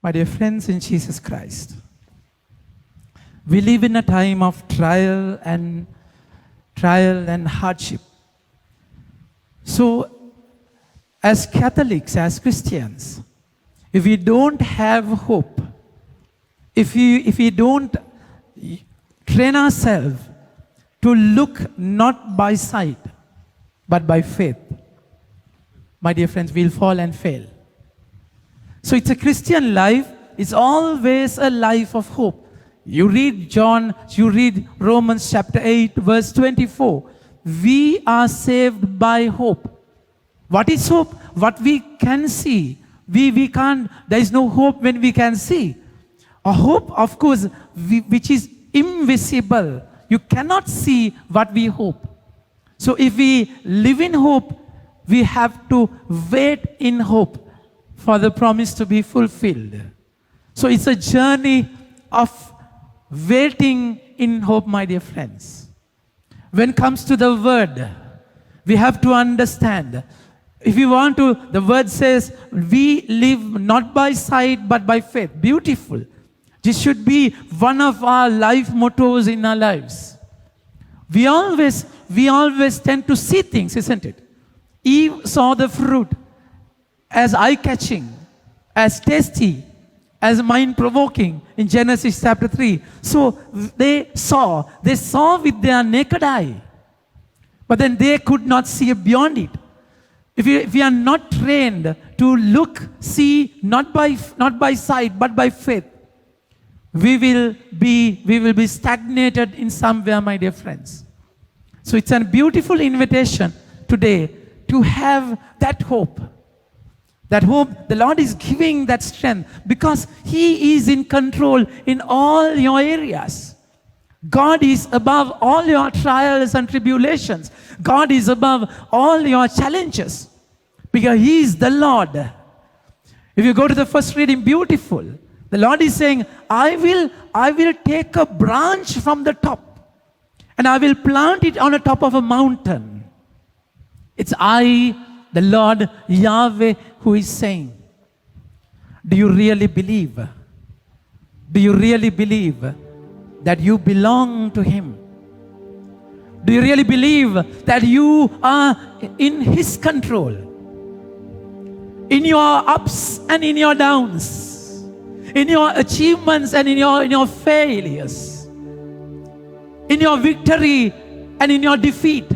My dear friends in Jesus Christ, we live in a time of trial and hardship. So, as Catholics, as Christians, if we don't have hope, if we don't train ourselves to look not by sight, but by faith, my dear friends, we'll fall and fail. So it's a Christian life, it's always a life of hope. You read Romans chapter 8, verse 24. We are saved by hope. What is hope? What we can see. We can't, there is no hope when we can see. A hope, of course, which is invisible. You cannot see what we hope. So if we live in hope, we have to wait in hope for the promise to be fulfilled. So it's a journey of waiting in hope, my dear friends. When it comes to the word, we have to understand. If you want to, the word says, we live not by sight but by faith. Beautiful. This should be one of our life mottos in our lives. We always tend to see things, isn't it? Eve saw the fruit as eye-catching, as tasty, as mind-provoking in Genesis chapter 3. So they saw with their naked eye, but then they could not see beyond it. If we are not trained to look, see, not by sight, but by faith, we will be stagnated in somewhere, my dear friends. So it's a beautiful invitation today to have that hope. That hope, the Lord is giving that strength because He is in control in all your areas. God is above all your trials and tribulations. God is above all your challenges because He is the Lord. If you go to the first reading, beautiful. The Lord is saying, I will take a branch from the top and I will plant it on the top of a mountain. It's I, the Lord Yahweh, who is saying. Do you really believe? Do you really believe that you belong to Him? Do you really believe that you are in His control? In your ups and in your downs, in your achievements and in your failures, in your victory and in your defeat.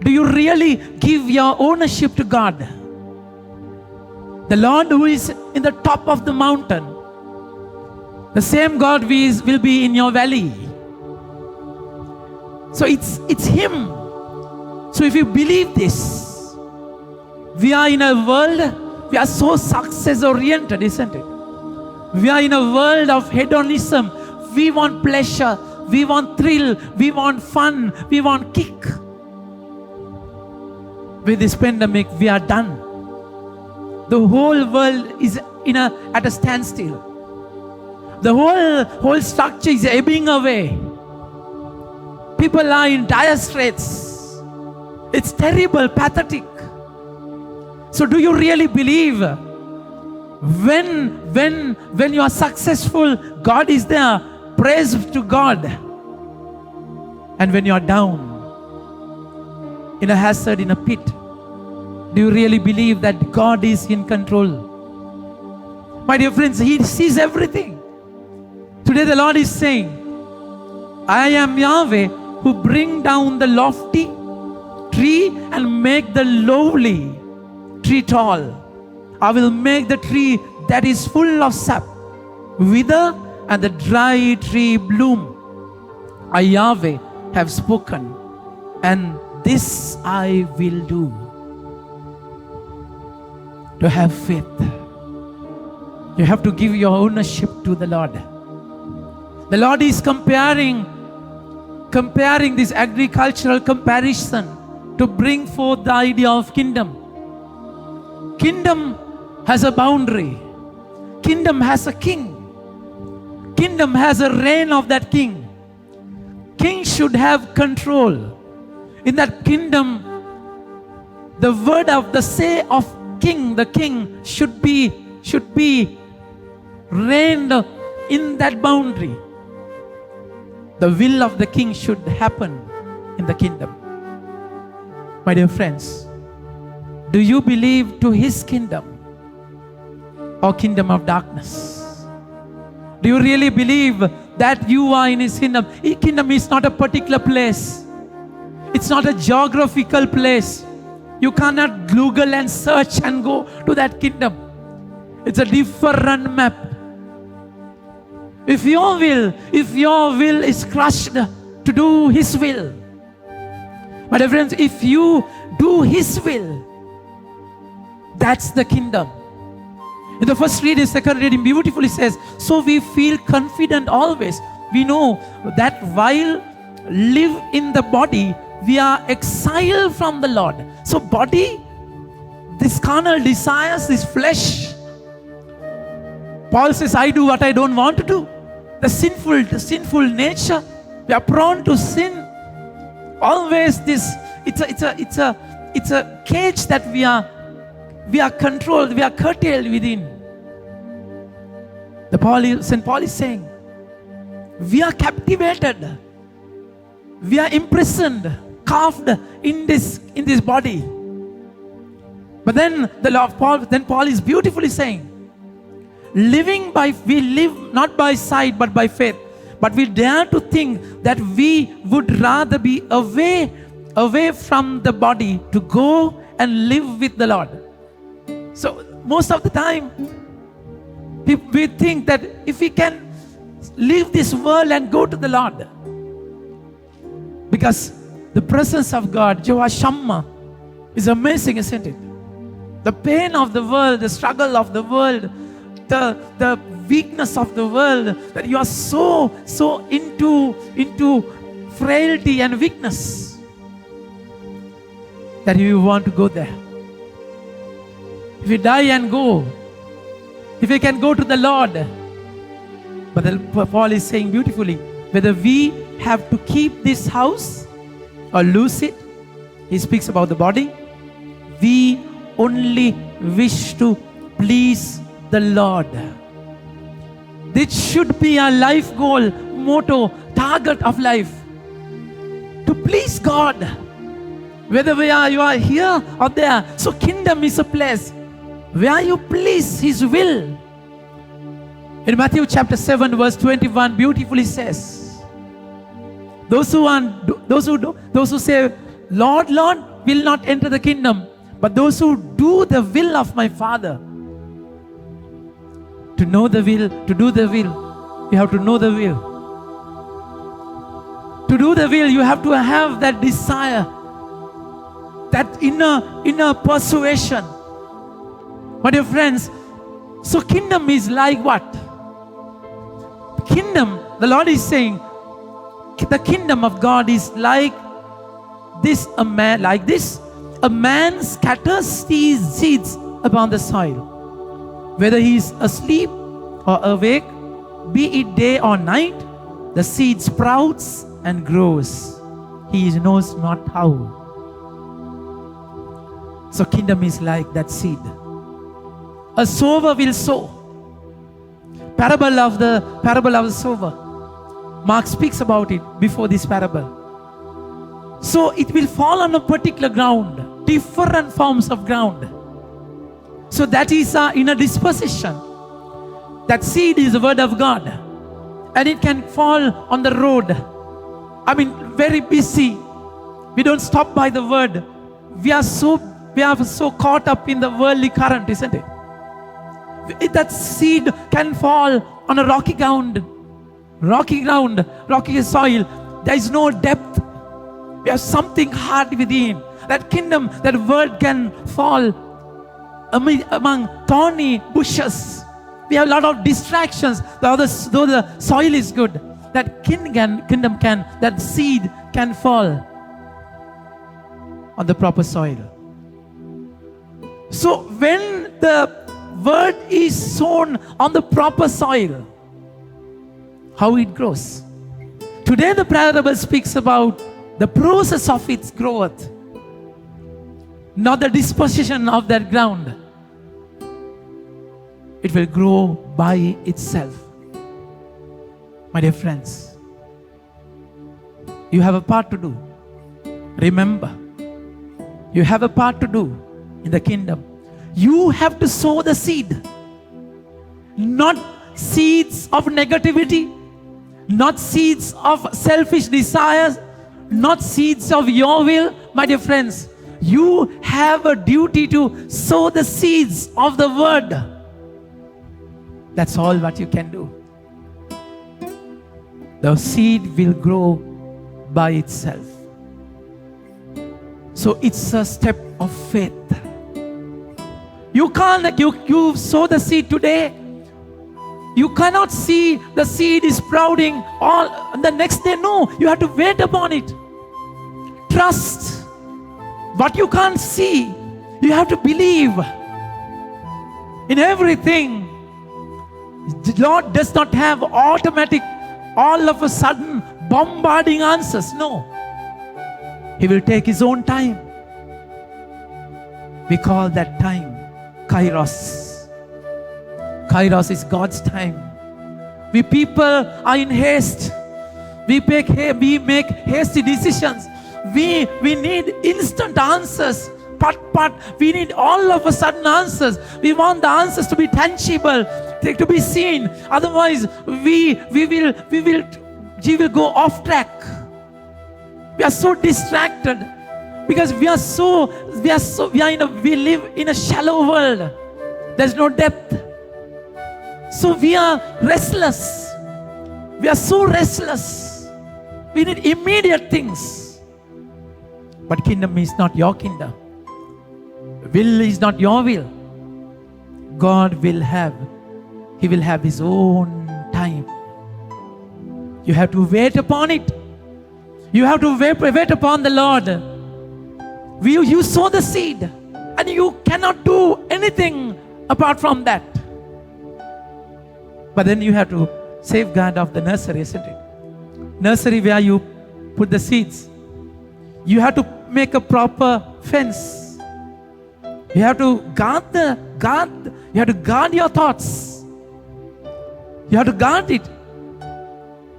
Do you really give your ownership to God? The Lord who is in the top of the mountain, the same God will be in your valley. So it's Him. So if you believe this, we are in a world, we are so success oriented, isn't it? We are in a world of hedonism. We want pleasure, we want thrill, we want fun, we want kick. With this pandemic, we are done. The whole world is at a standstill. The whole structure is ebbing away. People are in dire straits. It's terrible, pathetic. So do you really believe when you are successful, God is there, praise to God. And when you are down, in a hazard, in a pit, do you really believe that God is in control? My dear friends, He sees everything. Today the Lord is saying, I am Yahweh who bring down the lofty tree and make the lowly tree tall. I will make the tree that is full of sap wither and the dry tree bloom. I, Yahweh, have spoken, and this I will do. To have faith, you have to give your ownership to the Lord. The Lord is comparing this agricultural comparison to bring forth the idea of kingdom. Kingdom has a boundary. Kingdom has a king. Kingdom has a reign of that king. King should have control. In that kingdom, the word of the say of king, the king should be reigned in that boundary. The will of the king should happen in the kingdom. My dear friends, do you believe to his kingdom or kingdom of darkness? Do you really believe that you are in his kingdom? His kingdom is not a particular place. It's not a geographical place. You cannot Google and search and go to that kingdom. It's a different map. If your will is crushed to do his will, my dear friends, if you do his will, that's the kingdom. In the first reading, second reading, beautifully says, so we feel confident always. We know that while live in the body, we are exiled from the Lord. So body, this carnal desires, this flesh. Paul says, I do what I don't want to do. The sinful nature, we are prone to sin. Always this, it's a cage that we are controlled, we are curtailed within. St. Paul is saying, we are captivated, we are imprisoned, carved in this body. But then Paul is beautifully saying, we live not by sight but by faith. But we dare to think that we would rather be away from the body to go and live with the Lord. So most of the time, we think that if we can leave this world and go to the Lord, because the presence of God, Jehovah Shammah, is amazing, isn't it? The pain of the world, the struggle of the world, the weakness of the world, that you are so into frailty and weakness, that you want to go there. If you die and go, if you can go to the Lord. But Paul is saying beautifully, whether we have to keep this house or lose it, he speaks about the body. We only wish to please the Lord. This should be our life goal, motto, target of life. To please God. Whether you are here or there. So kingdom is a place where you please his will. In Matthew chapter 7 verse 21 beautifully says, those who say, Lord, Lord, will not enter the kingdom, but those who do the will of my Father. To know the will, to do the will, you have to know the will. To do the will, you have to have that desire, that inner persuasion. My dear friends, so kingdom is like what? Kingdom, the Lord is saying, the kingdom of God is like this, a man scatters these seeds upon the soil. Whether he is asleep or awake, be it day or night, the seed sprouts and grows. He knows not how. So kingdom is like that seed. A sower will sow. Parable of the sower. Mark speaks about it before this parable. So it will fall on a particular ground, different forms of ground. So that is our inner disposition. That seed is the word of God. And it can fall on the road. I mean, very busy. We don't stop by the word. We are so caught up in the worldly current, isn't it? That seed can fall on a rocky soil. There is no depth. We have something hard within. That kingdom, that word can fall among thorny bushes. We have a lot of distractions. Though the soil is good, that that seed can fall on the proper soil. So when the word is sown on the proper soil, how it grows. Today the parable speaks about the process of its growth, not the disposition of that ground. it will grow by itself. My dear friends, you have a part to do. Remember, you have a part to do in the kingdom. You have to sow the seed, not seeds of negativity, not seeds of selfish desires, not seeds of your will. My dear friends, you have a duty to sow the seeds of the word. That's all what you can do. The seed will grow by itself. So it's a step of faith. You can't, you sow the seed today. You cannot see the seed is sprouting all the next day. No, you have to wait upon it. Trust what you can't see. You have to believe in everything. The Lord does not have automatic, all of a sudden bombarding answers. No. He will take His own time. We call that time Kairos. Kairos is God's time. We people are in haste. We make hasty decisions. We need instant answers. We need all of a sudden answers. We want the answers to be tangible, to be seen. Otherwise, we will go off track. We are so distracted because we live in a shallow world. There's no depth. So we are restless. We are so restless. We need immediate things. But kingdom is not your kingdom. Will is not your will. God will have. He will have His own time. You have to wait upon it. You have to wait upon the Lord. You sow the seed and you cannot do anything apart from that. But then you have to safeguard of the nursery, isn't it? Nursery where you put the seeds. You have to make a proper fence. You have to you have to guard your thoughts. You have to guard it.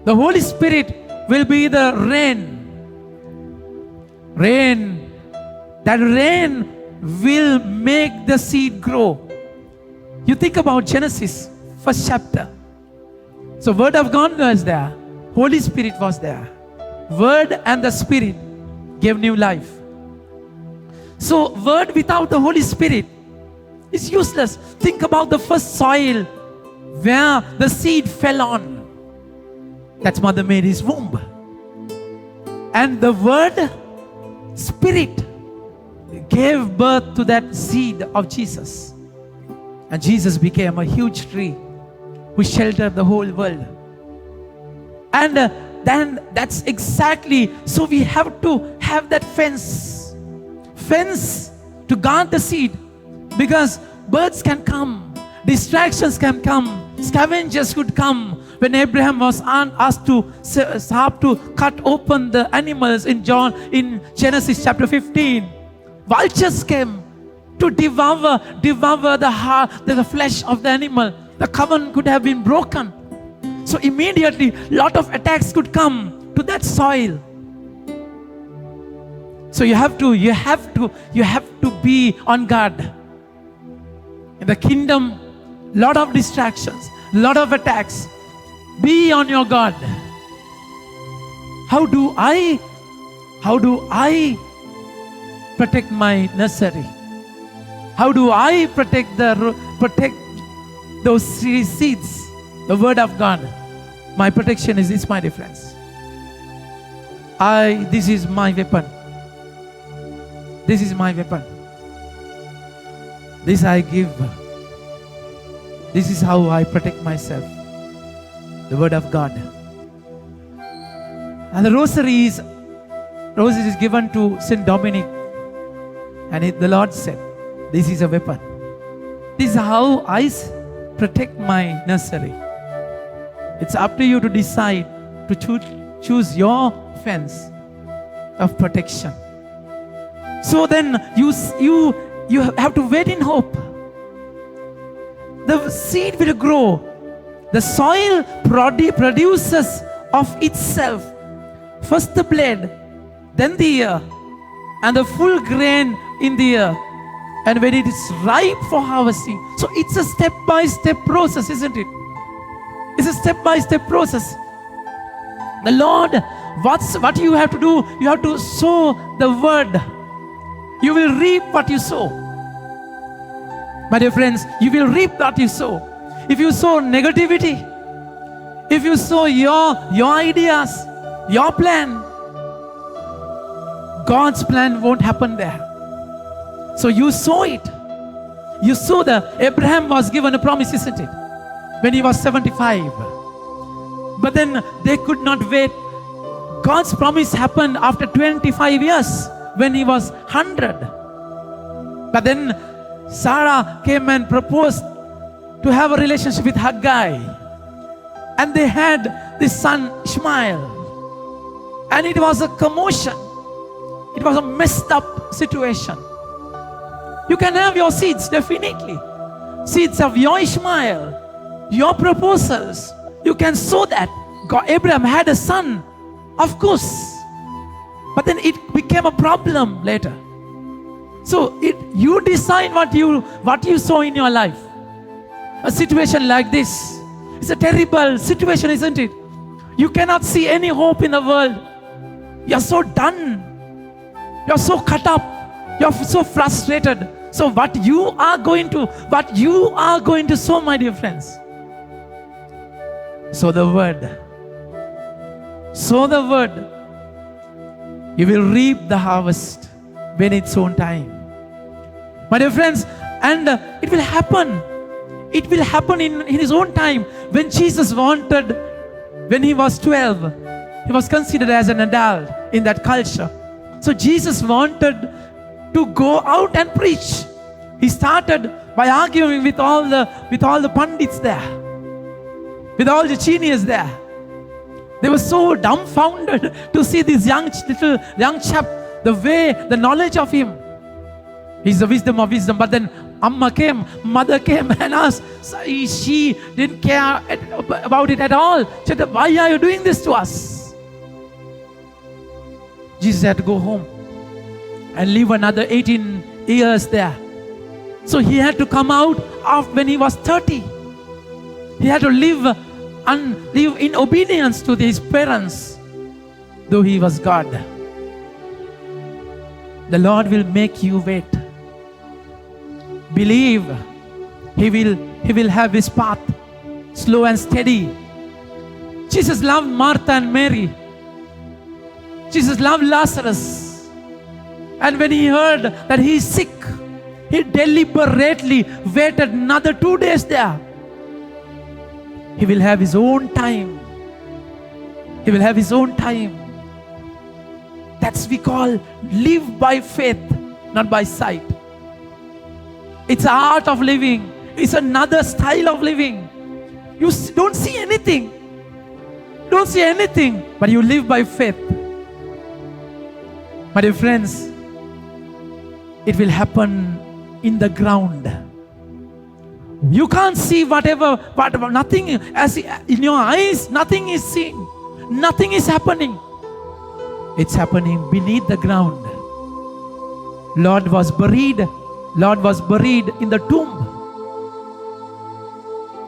The Holy Spirit will be the rain. That rain will make the seed grow. You think about Genesis, first chapter. So Word of God was there. Holy Spirit was there. Word and the Spirit gave new life. So Word without the Holy Spirit is useless. Think about the first soil where the seed fell on. That's Mother Mary's womb. And the Word, Spirit, gave birth to that seed of Jesus. And Jesus became a huge tree who sheltered the whole world. And then that's exactly, so we have to have that fence to guard the seed, because birds can come, distractions can come, scavengers could come. When Abraham was asked to cut open the animals in Genesis chapter 15, vultures came to devour the flesh of the animal. The covenant could have been broken. So immediately, lot of attacks could come to that soil. So you have to be on guard. In the kingdom, lot of distractions, lot of attacks. Be on your guard. How do I protect my nursery? How do I protect those seeds? The Word of God. My protection is this, my dear friends. This is my weapon. This is my weapon. This I give. This is how I protect myself. The Word of God. And the roses is given to Saint Dominic. And the Lord said, this is a weapon. This is how I protect my nursery. It's up to you to decide to choose your fence of protection. So then you have to wait in hope. the seed will grow. The soil produces of itself first the blade, then the ear, and the full grain in the ear. And when it is ripe for harvesting, so it's a step-by-step process, isn't it? It's a step-by-step process. The Lord, what you have to do? You have to sow the word. You will reap what you sow. My dear friends, you will reap what you sow. If you sow negativity, if you sow your ideas, your plan, God's plan won't happen there. So you sow it. You sow Abraham was given a promise, isn't it? When he was 75. But then they could not wait. God's promise happened after 25 years when he was 100. But then Sarah came and proposed to have a relationship with Haggai. And they had this son Ishmael. And it was a commotion. It was a messed up situation. You can have your seeds, definitely. Seeds of your Ishmael, your proposals. You can sow that. Abraham had a son, of course. But then it became a problem later. So you decide what you sow in your life. A situation like this, it's a terrible situation, isn't it? You cannot see any hope in the world. You're so done. You're so cut up. You're so frustrated. So what you are going to sow, my dear friends. Sow the word. Sow the word. You will reap the harvest when its own time. My dear friends, and it will happen. It will happen in his own time. When Jesus wanted, when he was 12, he was considered as an adult in that culture. So Jesus wanted to go out and preach. He started by arguing with all the pundits there, with all the genius there. They were so dumbfounded to see this young chap, the knowledge of him. He's the wisdom of wisdom. But then mother came and asked, she didn't care about it at all. She said, why are you doing this to us? Jesus had to go home and live another 18 years there. So he had to come out when he was 30. He had to live in obedience to his parents, though he was God. The Lord will make you wait. Believe. He will have his path, slow and steady. Jesus loved Martha and Mary. Jesus loved Lazarus. And when he heard that he is sick, he deliberately waited another 2 days there. He will have his own time. He will have his own time. That's we call live by faith, not by sight. It's an art of living. It's another style of living. You don't see anything. Don't see anything, but you live by faith. My dear friends, it will happen in the ground. You can't see whatever, nothing, as in your eyes, nothing is seen. Nothing is happening. It's happening beneath the ground. Lord was buried in the tomb.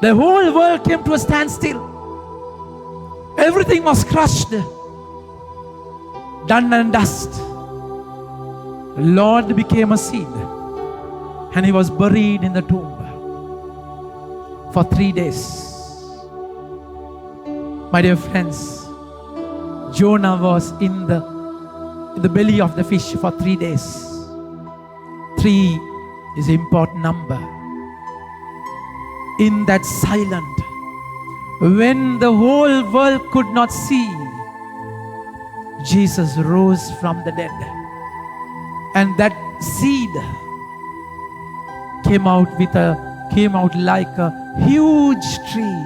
The whole world came to a standstill. Everything was crushed, done and dust. Lord became a seed, and he was buried in the tomb for 3 days. My dear friends, Jonah was in the belly of the fish for 3 days. 3 is an important number. In that silent, when the whole world could not see, Jesus rose from the dead. And that seed came out like a huge tree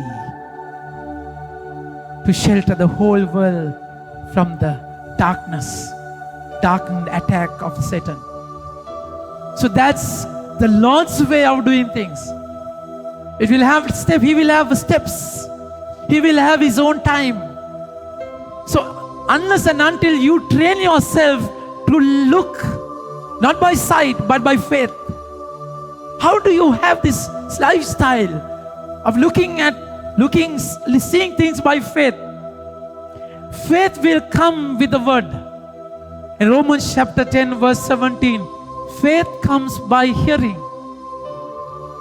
to shelter the whole world from the darkened attack of Satan. So that's the Lord's way of doing things. It will have step. He will have steps. He will have his own time. So unless and until you train yourself to look not by sight but by faith, how do you have this lifestyle of seeing things by faith? Faith will come with the word. In Romans chapter 10 verse 17, faith comes by hearing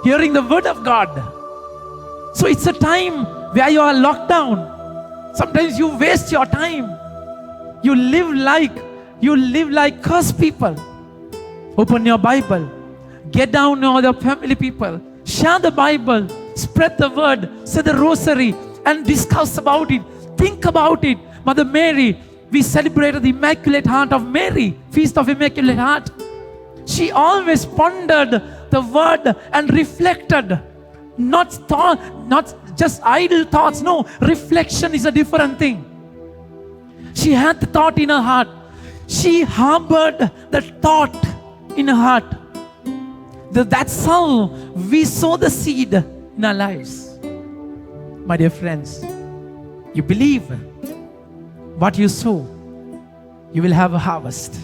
the word of God. So it's a time where you are locked down. Sometimes you waste your time. You live like cursed people. Open your Bible. Get down with your family people. Share the Bible. Spread the word. Say the rosary and discuss about it. Think about it. Mother Mary, we celebrated the Immaculate Heart of Mary, Feast of Immaculate Heart. She always pondered the word and reflected. Not just idle thoughts. No, reflection is a different thing. She had the thought in her heart. She harbored the thought in her heart. That's how we sow the seed in our lives. My dear friends, you believe what you sow, you will have a harvest.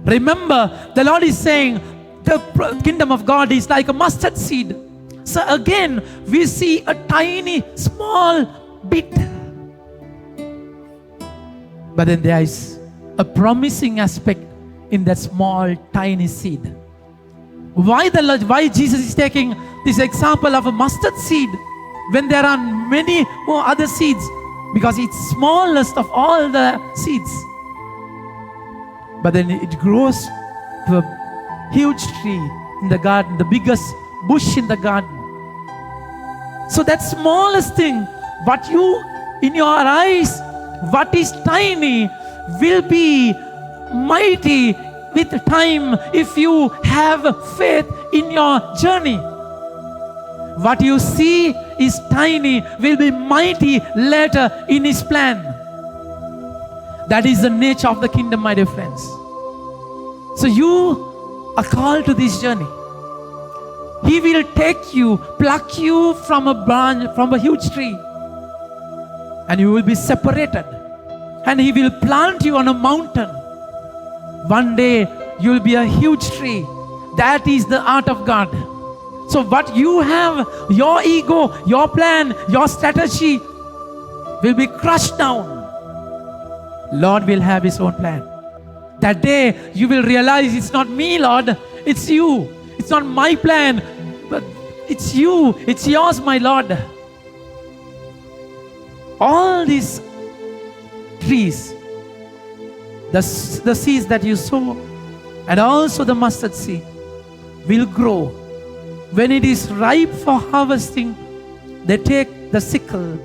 Remember, the Lord is saying the kingdom of God is like a mustard seed. So again, we see a tiny, small bit. But then there is a promising aspect in that small, tiny seed. Why Jesus is taking this example of a mustard seed when there are many more other seeds? Because it's smallest of all the seeds. But then it grows to a huge tree in the garden, the biggest bush in the garden. So that smallest thing, what you, in your eyes, what is tiny will be mighty with time if you have faith in your journey. What you see is tiny will be mighty later in His plan. That is the nature of the kingdom, my dear friends. So you are called to this journey. He will take you, pluck you from a branch, from a huge tree, and you will be separated. And He will plant you on a mountain. One day you will be a huge tree. That is the art of God. So what you have, your ego, your plan, your strategy will be crushed down. Lord will have His own plan. That day you will realize it's not me, Lord, it's you. It's not my plan, but it's you. It's yours, my Lord. All these trees, the seeds that you sow, and also the mustard seed will grow. When it is ripe for harvesting, they take the sickle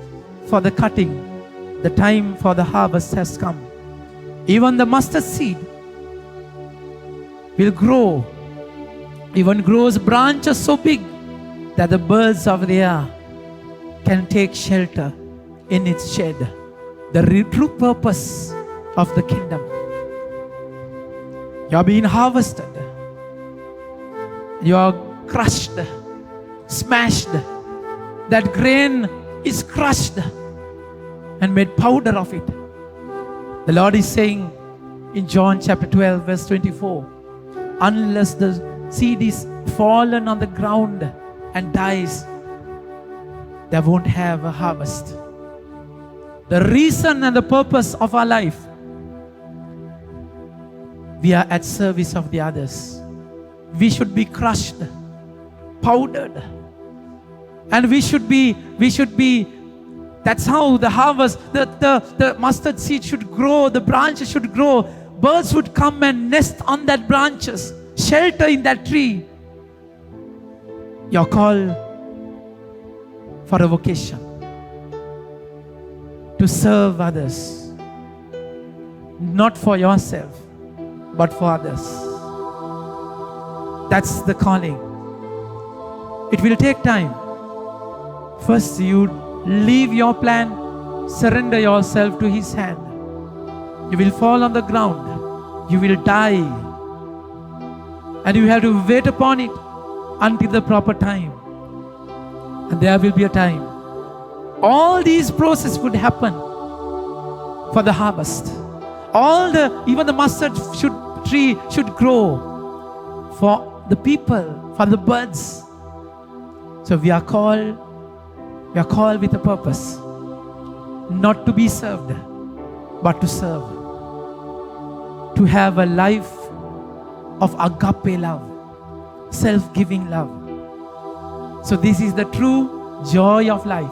for the cutting. The time for the harvest has come. Even the mustard seed will grow. Even grows branches so big that the birds of the air can take shelter in its shade. The true purpose of the kingdom. You are being harvested. You are crushed, smashed. That grain is crushed and made powder of it. The Lord is saying in John chapter 12 verse 24, unless the seed is fallen on the ground and dies, they won't have a harvest. The reason and the purpose of our life, we are at service of the others. We should be crushed, powdered, and we should be, that's how the harvest, the mustard seed should grow, the branches should grow. Birds would come and nest on that branches, shelter in that tree. You're called for a vocation, to serve others, not for yourself, but for others. That's the calling. It will take time. First, you leave your plan, surrender yourself to His hand. You will fall on the ground. You will die. And you have to wait upon it until the proper time. And there will be a time. All these processes would happen for the harvest. Even the mustard tree should grow for the people, for the birds. So we are called with a purpose. Not to be served, but to serve. To have a life of agape love, self-giving love. So this is the true joy of life.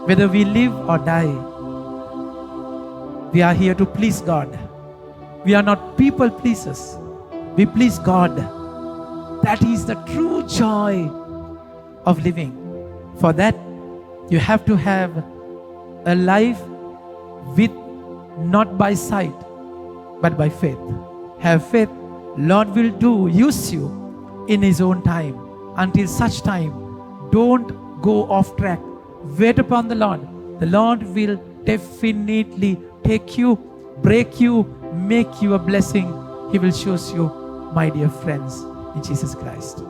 Whether we live or die, we are here to please God. We are not people pleasers. We please God. That is the true joy of living. For that, you have to have a life with not by sight, but by faith. Have faith. Lord will use you in His own time. Until such time, don't go off track. Wait upon the Lord. The Lord will definitely take you, break you, make you a blessing. He will show you, my dear friends, in Jesus Christ.